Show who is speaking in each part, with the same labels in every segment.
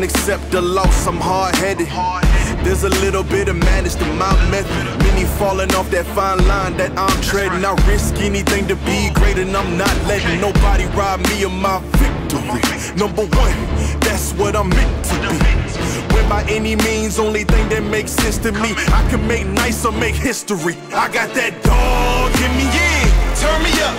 Speaker 1: can't accept the loss, I'm hard-headed. There's a little bit of madness to my method. Many falling off that fine line that I'm treading. I risk anything to be great, and I'm not letting nobody rob me of my victory. Number one, that's what I'm meant to be. When by any means, only thing that makes sense to me, I can make nice or make history. I got that dog in me, yeah, turn me up.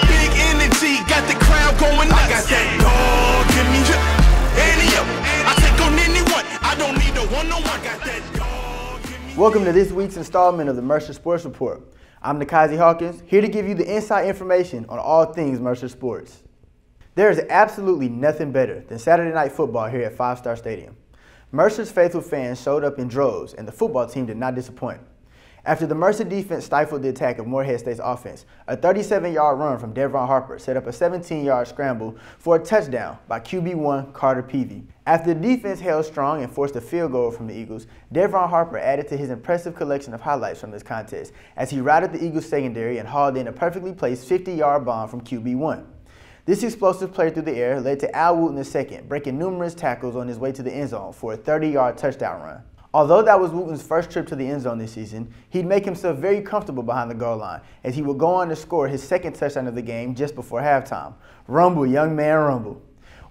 Speaker 1: Big energy, got the crowd going nuts. I got that dog in me, yeah, any up. I take on anyone, I don't need a one-on-one. Got that dog in me.
Speaker 2: Welcome to this week's installment of the Mercer Sports Report. I'm Nakazi Hawkins, here to give you the inside information on all things Mercer sports. There is absolutely nothing better than Saturday night football here at 5-Star Stadium. Mercer's faithful fans showed up in droves, and the football team did not disappoint. After the Mercer defense stifled the attack of Morehead State's offense, a 37-yard run from Devron Harper set up a 17-yard scramble for a touchdown by QB1 Carter Peavy. After the defense held strong and forced a field goal from the Eagles, Devron Harper added to his impressive collection of highlights from this contest as he routed the Eagles secondary and hauled in a perfectly placed 50-yard bomb from QB1. This explosive play through the air led to Al Wooten II breaking numerous tackles on his way to the end zone for a 30-yard touchdown run. Although that was Wooten's first trip to the end zone this season, he'd make himself very comfortable behind the goal line as he would go on to score his second touchdown of the game just before halftime. Rumble, young man, rumble.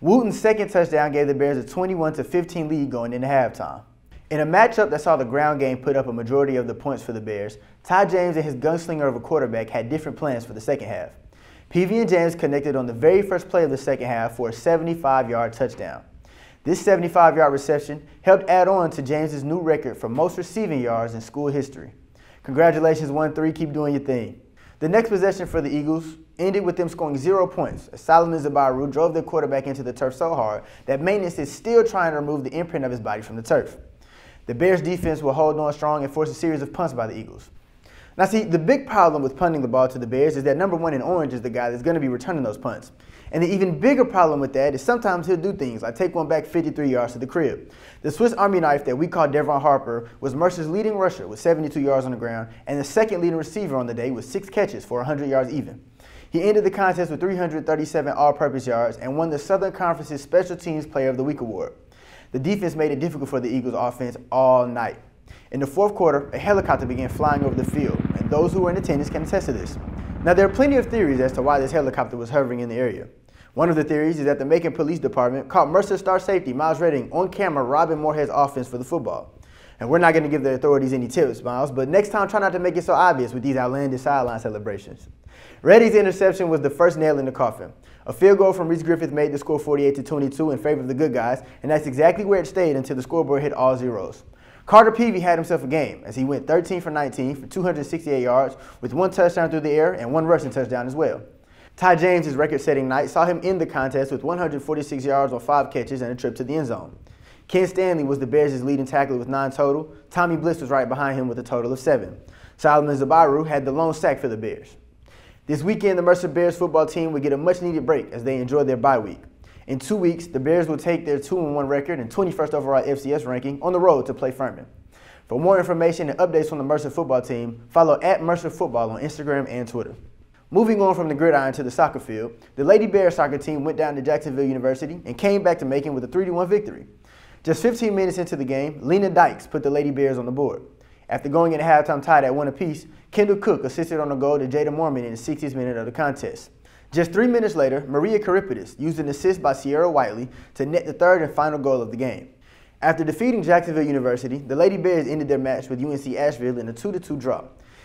Speaker 2: Wooten's second touchdown gave the Bears a 21-15 lead going into halftime. In a matchup that saw the ground game put up a majority of the points for the Bears, Ty James and his gunslinger of a quarterback had different plans for the second half. Peavy and James connected on the very first play of the second half for a 75-yard touchdown. This 75-yard reception helped add on to James's new record for most receiving yards in school history. Congratulations 1-3, keep doing your thing. The next possession for the Eagles ended with them scoring 0 points as Solomon Zabaru drove their quarterback into the turf so hard that maintenance is still trying to remove the imprint of his body from the turf. The Bears defense will hold on strong and force a series of punts by the Eagles. Now see, the big problem with punting the ball to the Bears is that number one in orange is the guy that's going to be returning those punts. And the even bigger problem with that is sometimes he'll do things like take one back 53 yards to the crib. The Swiss Army knife that we call Devron Harper was Mercer's leading rusher with 72 yards on the ground and the second leading receiver on the day with 6 catches for 100 yards even. He ended the contest with 337 all-purpose yards and won the Southern Conference's Special Teams Player of the Week award. The defense made it difficult for the Eagles offense all night. In the fourth quarter, a helicopter began flying over the field, and those who were in attendance can attest to this. Now, there are plenty of theories as to why this helicopter was hovering in the area. One of the theories is that the Macon Police Department caught Mercer star safety Miles Redding on camera robbing Morehead's offense for the football. And we're not going to give the authorities any tips, Miles, but next time try not to make it so obvious with these outlandish sideline celebrations. Redding's interception was the first nail in the coffin. A field goal from Reese Griffith made the score 48-22 in favor of the good guys, and that's exactly where it stayed until the scoreboard hit all zeros. Carter Peavy had himself a game as he went 13 for 19 for 268 yards with 1 touchdown through the air and 1 rushing touchdown as well. Ty James' record-setting night saw him end the contest with 146 yards on 5 catches and a trip to the end zone. Ken Stanley was the Bears' leading tackler with 9 total. Tommy Bliss was right behind him with a total of 7. Solomon Zabaru had the lone sack for the Bears. This weekend, the Mercer Bears football team would get a much-needed break as they enjoy their bye week. In 2 weeks, the Bears will take their 2-1 record and 21st overall FCS ranking on the road to play Furman. For more information and updates from the Mercer football team, follow @MercerFootball on Instagram and Twitter. Moving on from the gridiron to the soccer field, the Lady Bears soccer team went down to Jacksonville University and came back to Macon with a 3-1 victory. Just 15 minutes into the game, Lena Dykes put the Lady Bears on the board. After going into halftime tied at 1 apiece, Kendall Cook assisted on the goal to Jada Mormon in the 60th minute of the contest. Just 3 minutes later, Maria Caripides used an assist by Sierra Whiteley to net the third and final goal of the game. After defeating Jacksonville University, the Lady Bears ended their match with UNC Asheville in a 2-2 draw.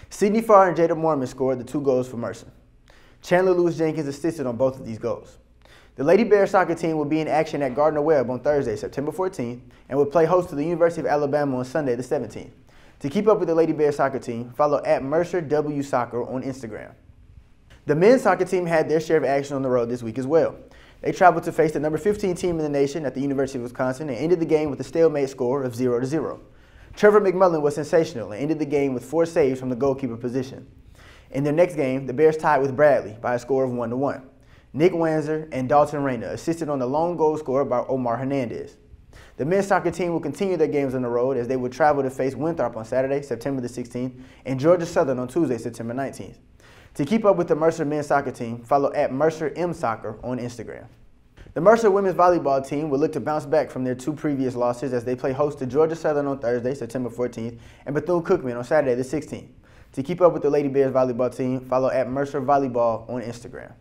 Speaker 2: Sydney Farr and Jada Mormon scored the 2 goals for Mercer. Chandler Lewis-Jenkins assisted on both of these goals. The Lady Bears soccer team will be in action at Gardner Webb on Thursday, September 14th, and will play host to the University of Alabama on Sunday, the 17th. To keep up with the Lady Bears soccer team, follow @MercerWSoccer on Instagram. The men's soccer team had their share of action on the road this week as well. They traveled to face the number 15 team in the nation at the University of Wisconsin and ended the game with a stalemate score of 0-0. Trevor McMullen was sensational and ended the game with 4 saves from the goalkeeper position. In their next game, the Bears tied with Bradley by a score of 1-1. Nick Wanzer and Dalton Reyna assisted on the lone goal scored by Omar Hernandez. The men's soccer team will continue their games on the road as they will travel to face Winthrop on Saturday, September the 16th, and Georgia Southern on Tuesday, September 19th. To keep up with the Mercer men's soccer team, follow @MercerMSoccer on Instagram. The Mercer women's volleyball team will look to bounce back from their 2 previous losses as they play host to Georgia Southern on Thursday, September 14th, and Bethune-Cookman on Saturday, the 16th. To keep up with the Lady Bears volleyball team, follow @Mercer Volleyball on Instagram.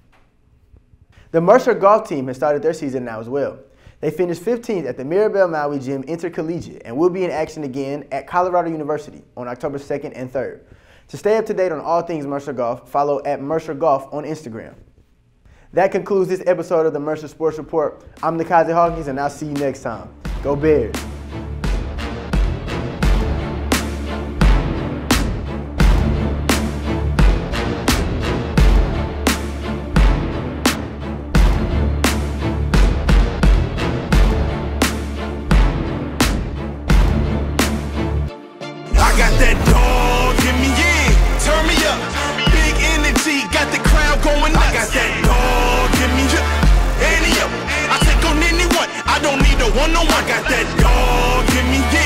Speaker 2: The Mercer golf team has started their season now as well. They finished 15th at the Mirabel Maui Gym Intercollegiate and will be in action again at Colorado University on October 2nd and 3rd. To stay up to date on all things Mercer Golf, follow @Mercer Golf on Instagram. That concludes this episode of the Mercer Sports Report. I'm Nikazi Hawkins, and I'll see you next time. Go Bears!
Speaker 1: I got that dog in me, yeah. Turn me up. Big energy, got the crowd going nuts. I got that dog in me, yeah. Any up. I take on anyone. I don't need a one-on-one. I got that dog in me, yeah.